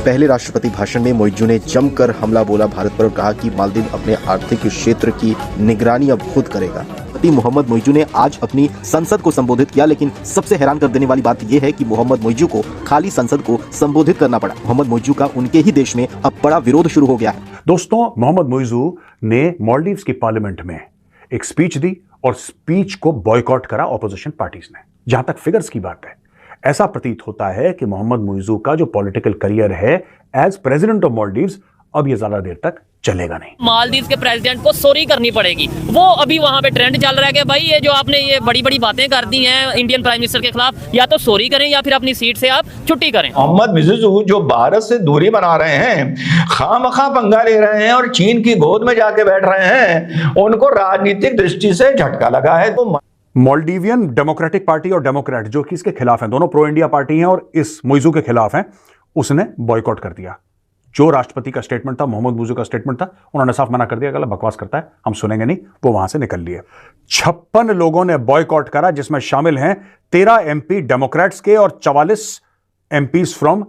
पहले राष्ट्रपति भाषण में मोइजू ने जमकर हमला बोला भारत पर और कहा कि मालदीव अपने आर्थिक क्षेत्र की निगरानी अब खुद करेगा। राष्ट्रपति मोहम्मद मोइजू ने आज अपनी संसद को संबोधित किया, लेकिन सबसे हैरान कर देने वाली बात यह है कि मोहम्मद मोइजू को खाली संसद को संबोधित करना पड़ा। मोहम्मद मोइजू का उनके ही देश में अब बड़ा विरोध शुरू हो गया है। दोस्तों, मोहम्मद मोइजू ने मालदीव्स की पार्लियामेंट में एक स्पीच दी और स्पीच को बॉयकॉट करा ऑपोजिशन पार्टीज ने। जहां तक फिगर्स की बात है, ऐसा प्रतीत होता है कि मोहम्मद मोइजू का जो पॉलिटिकल करियर है एज प्रेसिडेंट ऑफ मालदीव्स अब ये ज्यादा देर तक चलेगा नहीं। मालदीव के प्रेसिडेंट को सॉरी करनी पड़ेगी। वो अभी वहां पे ट्रेंड चल रहा है कि भाई ये जो आपने ये बड़ी बड़ी बातें कर दी हैं इंडियन प्राइम मिनिस्टर के खिलाफ, या तो सॉरी करें या फिर अपनी सीट से आप छुट्टी करें। मोहम्मद मोइजू जो भारत से दूरी बना रहे हैं, खामखा पंगा ले रहे हैं और चीन की गोद में जाके बैठ रहे हैं, उनको राजनीतिक दृष्टि से झटका लगा है। तो मालदीवियन डेमोक्रेटिक पार्टी और डेमोक्रेट जो कि इसके खिलाफ हैं, दोनों प्रो इंडिया पार्टी हैं और इस मोइजू के खिलाफ हैं, उसने बॉयकॉट कर दिया। जो राष्ट्रपति का स्टेटमेंट था, मोहम्मद मोइजू का स्टेटमेंट था, उन्होंने साफ मना कर दिया, गलत बकवास करता है, हम सुनेंगे नहीं। वो वहां से निकल लिए। 56 लोगों ने बॉयकॉट करा, जिसमें शामिल हैं 13 एमपी डेमोक्रेट्स के और 44 MPs from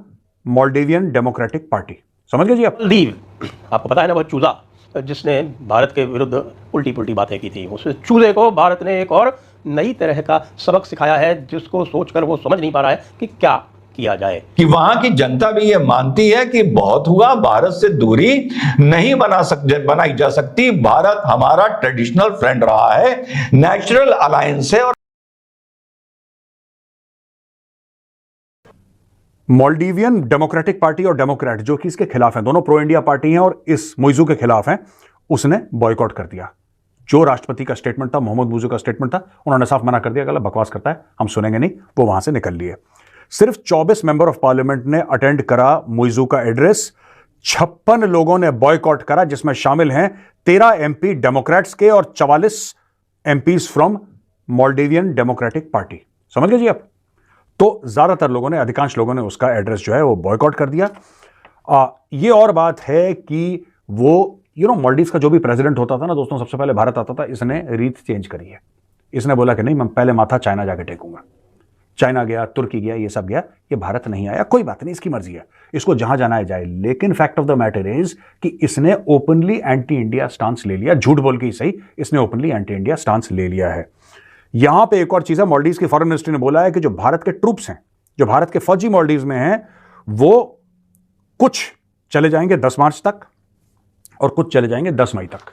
Maldivian democratic party. समझ गए जी आप? मालदीव, आपको पता है ना, वो चूजा जिसने भारत के विरुद्ध उल्टी पुल्टी बातें की थी, उस चूजे को भारत ने एक और नई तरह का सबक सिखाया है, जिसको सोचकर वो समझ नहीं पा रहा है कि क्या किया जाए। कि वहां की जनता भी ये मानती है कि बहुत हुआ, भारत से दूरी नहीं बनाई जा सकती। भारत हमारा ट्रेडिशनल फ्रेंड रहा है, नेचुरल अलायंस है। और मालदीवियन डेमोक्रेटिक पार्टी और डेमोक्रेट जो कि इसके खिलाफ हैं, दोनों प्रो इंडिया पार्टी हैं और इस मोइजू के खिलाफ हैं, उसने बॉयकॉट कर दिया। जो राष्ट्रपति का स्टेटमेंट था, मोहम्मद मोइजू का स्टेटमेंट था, उन्होंने साफ मना कर दिया, गलत बकवास करता है, हम सुनेंगे नहीं। वो वहां से निकल लिए। सिर्फ 24 मेंबर ऑफ पार्लियामेंट ने अटेंड करा मोइजू का एड्रेस। 56 लोगों ने बॉयकॉट करा, जिसमें शामिल हैं 13 एमपी डेमोक्रेट्स के और 44 MPs from Maldivian democratic party. समझ गए जी आप? तो ज्यादातर लोगों ने, अधिकांश लोगों ने उसका एड्रेस जो है वो बॉयकॉट कर दिया। ये और बात है कि वो मालदीव्स का जो भी प्रेसिडेंट होता था ना दोस्तों, सबसे पहले भारत आता था, इसने रीत चेंज करी है। इसने बोला कि नहीं, मैं पहले माथा चाइना जाके टेकूंगा। चाइना गया, तुर्की गया, ये सब गया, ये भारत नहीं आया। कोई बात नहीं, इसकी मर्जी है, इसको जहां जाना है जाए। लेकिन fact of the matter is कि इसने ओपनली एंटी इंडिया स्टांस ले लिया। झूठ बोल के ही सही, इसने ओपनली एंटी इंडिया स्टांस ले लिया है। यहां पे एक और चीज है, मालदीव्स की फॉरेन मिनिस्ट्री ने बोला है कि जो भारत के ट्रूप्स हैं, जो भारत के फौजी मालदीव्स में हैं, वो कुछ चले जाएंगे 10 मार्च तक और कुछ चले जाएंगे 10 मई तक।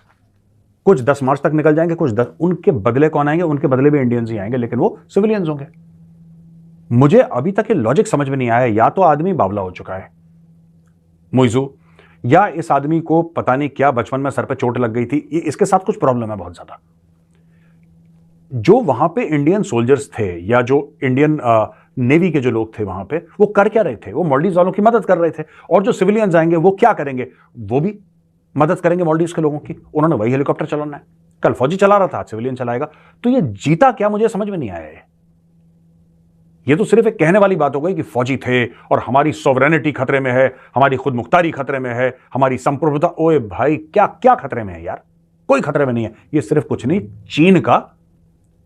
कुछ 10 मार्च तक निकल जाएंगे, कुछ 10। उनके बदले कौन आएंगे? उनके बदले भी इंडियंस ही आएंगे, लेकिन वो सिविलियंस होंगे। मुझे अभी तक ये लॉजिक समझ में नहीं आया। या तो आदमी बावला हो चुका है मोइजू, या इस आदमी को पता नहीं क्या बचपन में सर पे चोट लग गई थी, इसके साथ कुछ प्रॉब्लम है बहुत ज्यादा। जो वहां पे इंडियन सोल्जर्स थे या जो इंडियन नेवी के जो लोग थे वहां पे, वो कर क्या रहे थे? वो मालदीव्स वालों की मदद कर रहे थे। और जो सिविलियंस आएंगे वो क्या करेंगे? वो भी मदद करेंगे मालदीव्स के लोगों की। उन्होंने वही हेलीकॉप्टर चलाना है। कल फौजी चला रहा था, आज सिविलियन चलाएगा। तो ये जीता क्या, मुझे समझ में नहीं आया है। ये तो सिर्फ एक कहने वाली बात हो गई कि फौजी थे और हमारी सॉवरेनिटी खतरे में है, हमारी खुद मुख्तारी खतरे में है, हमारी संप्रभुता। ओए भाई, क्या क्या खतरे में है यार? कोई खतरे में नहीं है। ये सिर्फ कुछ नहीं, चीन का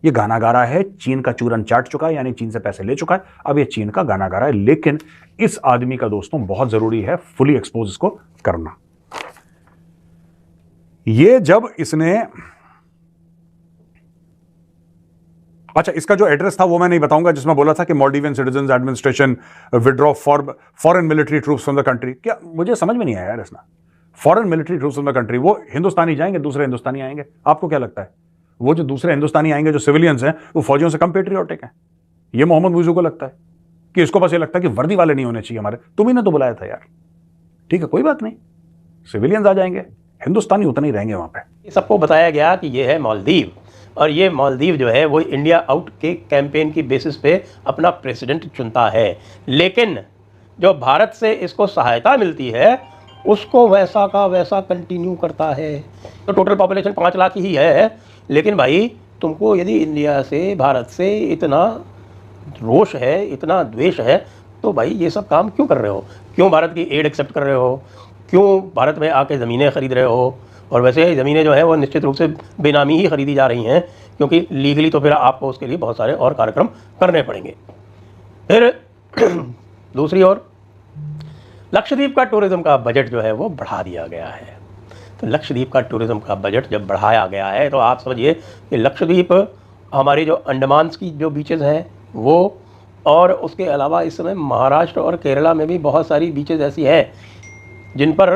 ये गाना गा रहा है। चीन का चूरन चाट चुका है, यानी चीन से पैसे ले चुका है। अब ये चीन का गाना गा रहा है। लेकिन इस आदमी का दोस्तों बहुत जरूरी है फुली एक्सपोज इसको करना। ये जब इसने, अच्छा, इसका जो एड्रेस था वो मैं नहीं बताऊंगा, जिसमें बोला था कि Maldivian citizens administration withdraw foreign military troops from the country. क्या, मुझे समझ में नहीं आया यार इसमें। Foreign military troops from the country, वो हिंदुस्तानी जाएंगे, दूसरे हिंदुस्तानी आएंगे। आपको क्या लगता है वो जो दूसरे हिंदुस्तानी आएंगे, जो सिविलियंस हैं, वो फौजियों से कम पेट्रियोटिक हैं? ये मोहम्मद मोइजू को लगता है कि इसको बस ये लगता है कि वर्दी वाले नहीं होने चाहिए हमारे। तुम्ही ने तो बुलाया था यार। ठीक है, कोई बात नहीं, सिविलियंस आ जाएंगे, हिंदुस्तानी उतने ही रहेंगे वहां पे। सबको बताया गया कि ये है मालदीव, और ये मालदीव जो है वो इंडिया आउट के कैंपेन की बेसिस पे अपना प्रेसिडेंट चुनता है। लेकिन जो भारत से इसको सहायता मिलती है उसको वैसा का वैसा कंटिन्यू करता है। तो टोटल पॉपुलेशन 5 लाख ही है, लेकिन भाई तुमको यदि इंडिया से, भारत से इतना रोष है, इतना द्वेष है, तो भाई ये सब काम क्यों कर रहे हो? क्यों भारत की एड एक्सेप्ट कर रहे हो? क्यों भारत में आके ज़मीनें खरीद रहे हो? और वैसे ज़मीनें जो है वो निश्चित रूप से बेनामी ही खरीदी जा रही हैं, क्योंकि लीगली तो फिर आपको उसके लिए बहुत सारे और कार्यक्रम करने पड़ेंगे। फिर दूसरी ओर लक्षद्वीप का टूरिज़्म का बजट जो है वो बढ़ा दिया गया है। तो लक्षद्वीप का टूरिज़्म का बजट जब बढ़ाया गया है तो आप समझिए कि लक्षद्वीप हमारी जो अंडमान की जो बीचेज़ हैं वो, और उसके अलावा इस समय महाराष्ट्र और केरला में भी बहुत सारी बीचेज़ ऐसी हैं जिन पर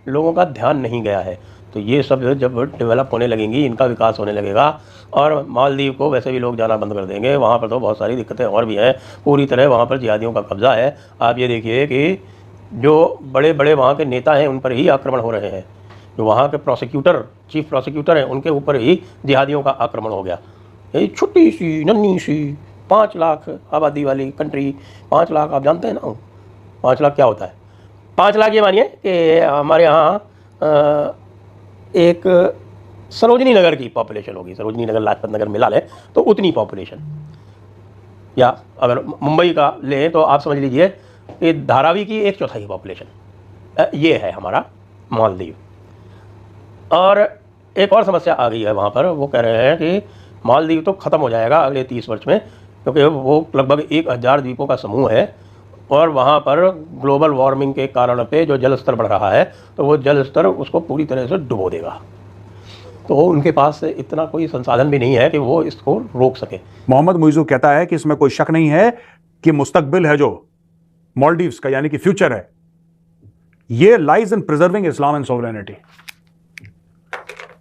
लोगों का ध्यान नहीं गया है। तो ये सब जब डेवलप होने लगेंगी, इनका विकास होने लगेगा, और मालदीव को वैसे भी लोग जाना बंद कर देंगे। वहाँ पर तो बहुत सारी दिक्कतें और भी हैं, पूरी तरह वहाँ पर जिहादियों का कब्ज़ा है। आप ये देखिए कि जो बड़े बड़े वहाँ के नेता हैं उन पर ही आक्रमण हो रहे हैं, जो वहाँ के प्रोसिक्यूटर, चीफ प्रोसिक्यूटर हैं, उनके ऊपर ही जिहादियों का आक्रमण हो गया। ये छोटी सी नन्ही सी 5 लाख आबादी वाली कंट्री, 5 लाख आप जानते हैं ना 5 लाख क्या होता है? 5 लाख ये मानिए कि हमारे यहाँ एक सरोजनी नगर की पॉपुलेशन होगी, सरोजनी नगर लाजपत नगर मिला लें तो उतनी पॉपुलेशन, या अगर मुंबई का लें तो आप समझ लीजिए कि धारावी की 1/4 पॉपुलेशन। ये है हमारा मालदीव। और एक और समस्या आ गई है वहाँ पर, वो कह रहे हैं कि मालदीव तो ख़त्म हो जाएगा अगले 30 वर्ष में, क्योंकि वो लगभग 1000 द्वीपों का समूह है, और वहाँ पर ग्लोबल वार्मिंग के कारण पे जो जल स्तर बढ़ रहा है तो वो जल स्तर उसको पूरी तरह से डुबो देगा। तो उनके पास इतना कोई संसाधन भी नहीं है कि वो इसको रोक सके। मोहम्मद मुइज़ू कहता है कि इसमें कोई शक नहीं है कि मुस्तकबिल है जो मालदीव्स का, यानी कि फ्यूचर है, ये lies in preserving Islam and sovereignty.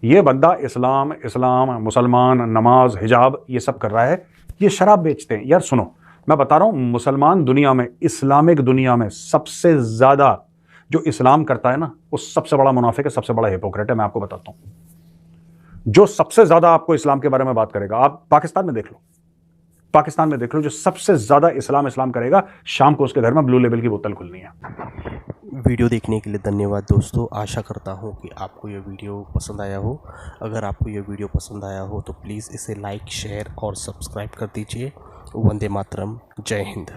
ये बंदा इस्लाम, मुसलमान, नमाज, हिजाब ये सब कर रहा है, ये शराब बेचते हैं। यार सुनो, मैं बता रहा हूं, मुसलमान दुनिया में, इस्लामिक दुनिया में सबसे ज्यादा जो इस्लाम करता है ना, वो सबसे बड़ा मुनाफिक है, सबसे बड़ा हिपोक्रेट है। मैं आपको बताता हूं, जो सबसे ज्यादा आपको इस्लाम के बारे में बात करेगा, आप पाकिस्तान में देख लो, पाकिस्तान में देख लो, जो सबसे ज्यादा इस्लाम करेगा, शाम को उसके घर में ब्लू लेबल की बोतल खुलनी है। वीडियो देखने के लिए धन्यवाद दोस्तों। आशा करता हूँ कि आपको ये वीडियो पसंद आया हो। अगर आपको ये वीडियो पसंद आया हो तो प्लीज़ इसे लाइक, शेयर और सब्सक्राइब कर दीजिए। वंदे मातरम। जय हिंद।